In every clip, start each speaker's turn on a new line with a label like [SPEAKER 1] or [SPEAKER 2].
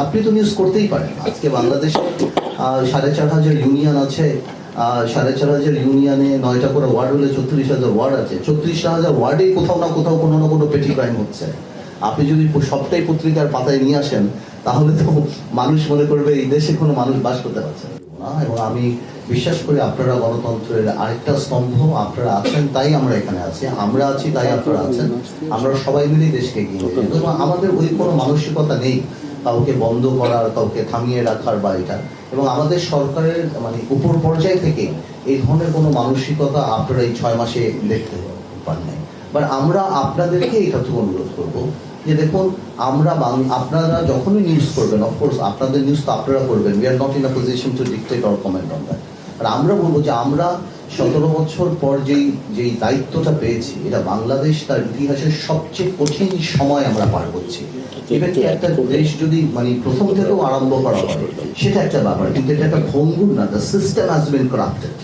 [SPEAKER 1] আপনি তো নিউজ করতেই পারেন। আজকে বাংলাদেশে 4,500 ইউনিয়ন আছে, 4,500 ইউনিয়নে 9টা করে ওয়ার্ড হলে 34,000 ওয়ার্ড আছে। 34,000 ওয়ার্ডে কোথাও না কোথাও কোনো না কোনো পেটি ক্রাইম হচ্ছে। আপনি যদি সবটাই পত্রিকার পাতায় নিয়ে আসেন তাহলে তো মানুষ মনে করবে এই দেশে কোনো মানুষ বাস করতে পারছে না। এবং আমি বিশ্বাস করি আপনারা গণতন্ত্রের আরেকটা স্তম্ভ, আপনারা আছেন তাই আমরা এখানে আছি, আমরা আছি তাই আপনারা আছেন, আমরা সবাই মিলেই দেশকে এগিয়ে নিয়ে যাই। এবং আমাদের ওই কোনো মানসিকতা নেই কাউকে বন্ধ করার, কাউকে থামিয়ে রাখার বা এটা। এবং আমাদের সরকারের মানে উপর পর্যায় থেকে এই ধরনের কোনো মানসিকতা আপনারা এই 6 মাসে দেখতে পান নাই। বাট আমরা আপনাদেরকে এইটুকু অনুরোধ করবো যে দেখুন, আমরা আপনারা যখনই নিউজ করবেন, অফকোর্স আপনাদের নিউজ তো আপনারা করবেন, we are not in a position to dictate or comment on that. আর আমরা বলবো যে আমরা 17 বছর পর যেই দায়িত্বটা পেয়েছি, এটা বাংলাদেশ তার ইতিহাসের সবচেয়ে কঠিন সময় আমরা পার করছি। ইভেন কি একটা দেশ যদি মানে প্রথম থেকেও আরম্ভ করা হয় সেটা একটা ব্যাপার, কিন্তু এটা একটা ভঙ্গুর না। The system has been corrupted,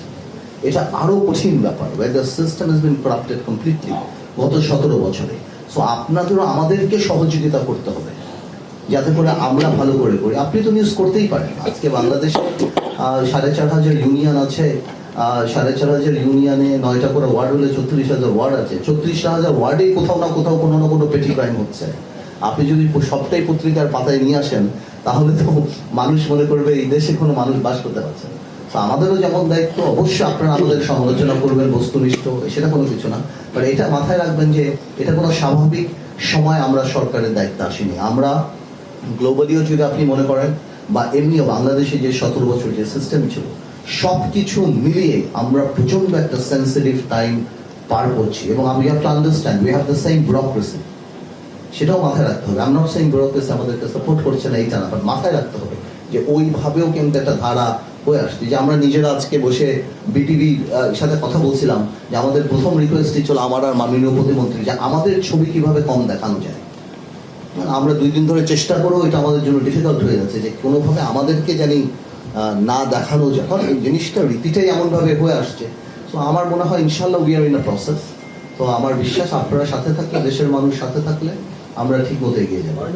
[SPEAKER 1] এটা আরো কঠিন ব্যাপার। The system has been corrupted completely গত 17 বছরে। সো আপনাদেরও আমাদেরকে সহযোগিতা করতে হবে যাতে করে আমরা ভালো করে করি। আপনি তো নিউজ করতেই পারেন। আজকে বাংলাদেশে 4,500 ইউনিয়ন আছে, 4,500 ইউনিয়নে 9টা করে ওয়ার্ড হলে 34,000 ওয়ার্ড আছে। 34,000 ওয়ার্ডে কোথাও না কোথাও কোনো না কোনো পেটি ক্রাইম হচ্ছে। আপনি যদি সবটাই পত্রিকার পাতায় নিয়ে আসেন তাহলে তো মানুষ মনে করবে এই দেশে কোনো মানুষ বাস করতে পারছে না। তো আমাদেরও যেমন দায়িত্ব, অবশ্যই আপনারা আমাদের সমালোচনা করবেন বস্তুনিষ্ঠ, সেটা কোনো কিছু না। বাট এটা মাথায় রাখবেন যে এটা কোনো স্বাভাবিক সময় আমরা সরকারের দায়িত্ব আসিনি। আমরা গ্লোবালিও যদি আপনি মনে করেন বা এমনিও বাংলাদেশে যে 17 বছর যে সিস্টেম ছিল, সব কিছু মিলিয়ে আমরা প্রচন্ড একটা সেন্সিটিভ টাইম পার করছি। এবং we have to understand we have the same bureaucracy, সেটাও মাথায় রাখতে হবে। আমরা সেম ব্যুরোক্রেসি আমাদেরকে সাপোর্ট করছে না এইটা না, বাট মাথায় রাখতে হবে যে ওইভাবেও কিন্তু একটা ধারা হয়ে আসছে। যে আমরা নিজেরা আজকে বসে বিটিভির সাথে কথা বলছিলাম যে আমাদের প্রথম রিকোয়েস্টই ছিল আমার আর মাননীয় প্রতিমন্ত্রী যে আমাদের ছবি কিভাবে কম দেখানো যায়। আমরা 2 দিন ধরে চেষ্টা করেও এটা আমাদের জন্য ডিফিকাল্ট হয়ে যাচ্ছে যে কোনোভাবে আমাদেরকে জানি না দেখানো যায়, কারণ এই জিনিসটা রীতিটাই এমনভাবে হয়ে আসছে। তো আমার মনে হয় ইনশাল্লাহ we are in a process. তো আমার বিশ্বাস আপনারা সাথে থাকলে, দেশের মানুষ সাথে থাকলে আমরা ঠিক মতো এগিয়ে যাবো।